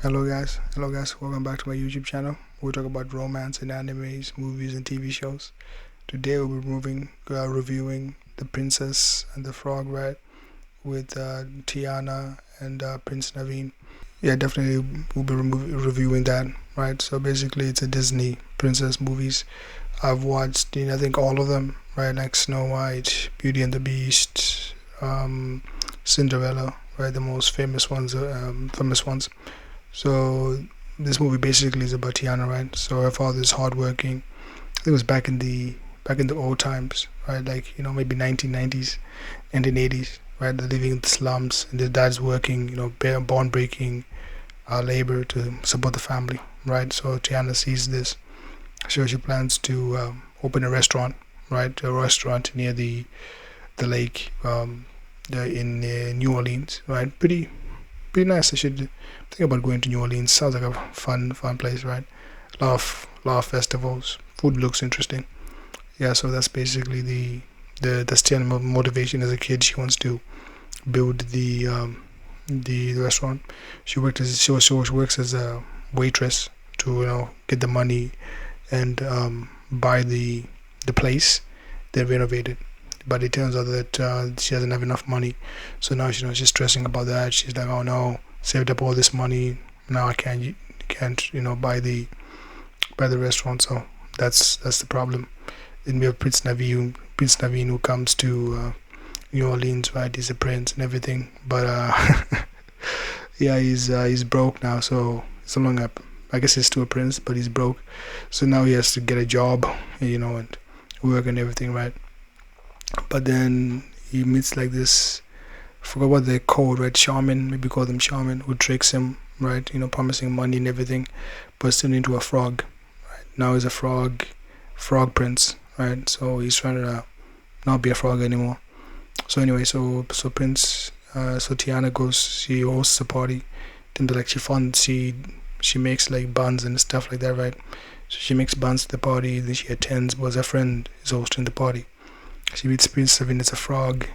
Hello guys, welcome back to my YouTube channel. We'll talk about romance in animes, movies, and TV shows. Today we'll be reviewing The Princess and the Frog, right, with Tiana and Prince Naveen. Yeah, definitely we'll be reviewing that, right? So basically, it's a Disney princess movies. I've watched, I think all of them, right? Like Snow White, Beauty and the Beast, Cinderella, right? The most famous ones. So this movie basically is about Tiana, right? So her father is hardworking. I think it was back in the old times, right? Like maybe 1990s, 1980s, right? They're living in the slums, and their dad's working, bond breaking labor to support the family, right? So Tiana sees this, so she plans to open a restaurant, right? A restaurant near the lake, in New Orleans, right? Pretty nice. I should think about going to New Orleans. Sounds like a fun place, right? A lot of festivals. Food looks interesting. Yeah, so that's basically the still motivation as a kid. She wants to build the restaurant. She works as a waitress to get the money and buy the place they renovated. But it turns out that she doesn't have enough money, so now she's stressing about that. She's like, oh no, saved up all this money, now I can't buy the restaurant. So that's the problem. Then we have Prince Naveen who comes to New Orleans, right? He's a prince and everything, but yeah, he's broke now, so it's no longer. I guess he's still a prince, but he's broke. So now he has to get a job, and work and everything, right? But then he meets like this. I forgot what they're called, right? Shaman, maybe call them shaman, who tricks him, right? Promising money and everything, but turning into a frog. Now he's a frog prince, right? So he's trying to not be a frog anymore. So anyway, so Tiana goes. She hosts a party. Then like she makes like buns and stuff like that, right? So she makes buns to the party. Then she attends. But her friend is hosting the party. She meets Prince Seven. It's a frog.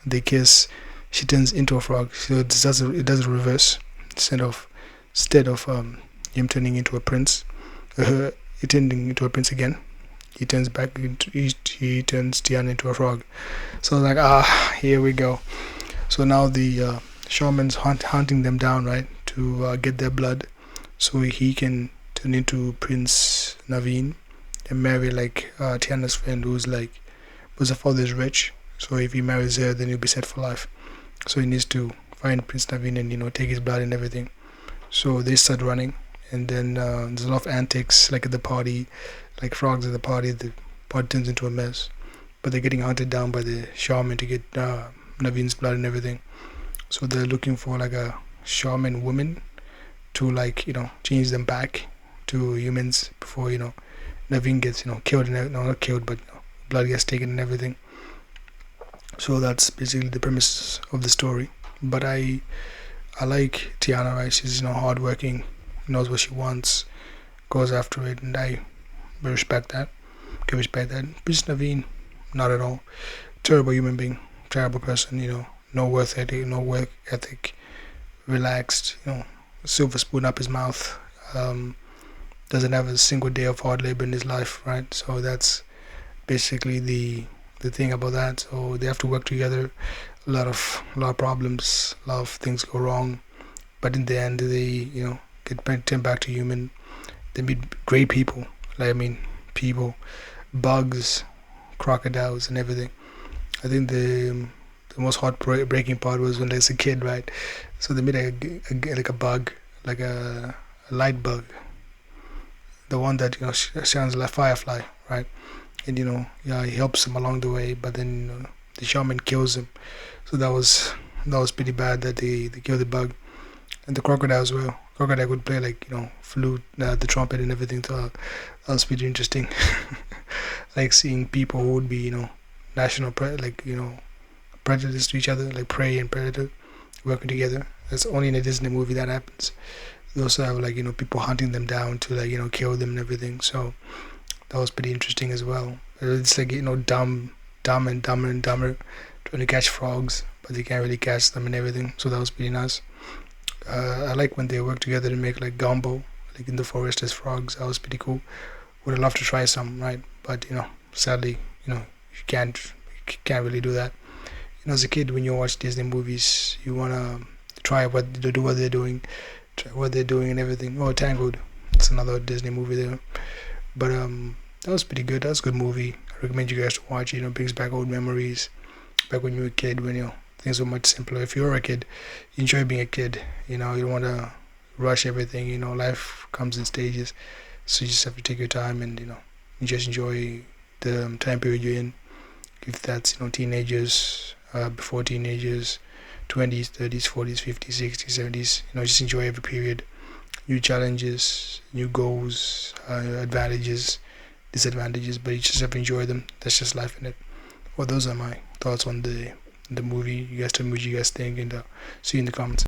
They kiss. She turns into a frog. So it does a reverse. Instead of him turning into a prince, he turning into a prince again. He turns Tiana into a frog. So like here we go. So now the shaman's hunting them down, right, to get their blood, so he can turn into Prince Naveen and marry like Tiana's friend, whose father is rich. So if he marries her, then he'll be set for life. So he needs to find Prince Naveen and take his blood and everything. So they start running, and then there's a lot of antics like at the party, like frogs at the party. The party turns into a mess, but they're getting hunted down by the shaman to get Naveen's blood and everything. So they're looking for like a shaman woman to change them back to humans before Naveen gets killed, and no, not killed, but blood gets taken and everything. So that's basically the premise of the story. But I like Tiana, right? She's hardworking, knows what she wants, goes after it, and I respect that. Can respect that. Prince Naveen, not at all. Terrible human being, terrible person. No work ethic, relaxed. Silver spoon up his mouth. Doesn't have a single day of hard labor in his life, right? So that's basically the thing about that. So they have to work together. A lot of problems, a lot of things go wrong, but in the end they get turned back to human. They meet great people, people, bugs, crocodiles, and everything. I think the most heartbreaking part was when I was a kid, right? So they meet like a bug, like a light bug, the one that sounds like firefly, right? And yeah, he helps him along the way, but then the shaman kills him. So that was pretty bad that they killed the bug. And the crocodile as well. Crocodile could play like flute, the trumpet and everything. So that was pretty interesting. Like seeing people who would be predators to each other, like prey and predator working together. That's only in a Disney movie that happens. They also have people hunting them down to kill them and everything. So that was pretty interesting as well. It's like dumb and dumber trying to catch frogs, but they can't really catch them and everything. So that was pretty nice. I like when they work together to make like gumbo, like in the forest as frogs. That was pretty cool. Would have loved to try some, right? But sadly, you can't really do that. As a kid, when you watch Disney movies, you wanna try what they're doing, try what they're doing and everything. Oh, Tangled, it's another Disney movie there. But that was pretty good. That was a good movie. I recommend you guys to watch it. Brings back old memories, back when you were a kid, when things were much simpler. If you were a kid, you enjoy being a kid. You don't want to rush everything. Life comes in stages, so you just have to take your time and you just enjoy the time period you're in. If that's teenagers, before teenagers, 20s, 30s, 40s, 50s, 60s, 70s. Just enjoy every period. New challenges, new goals, advantages, disadvantages, but you just have to enjoy them. That's just life in it. Well, those are my thoughts on the movie. You guys tell me what you guys think, and see you in the comments.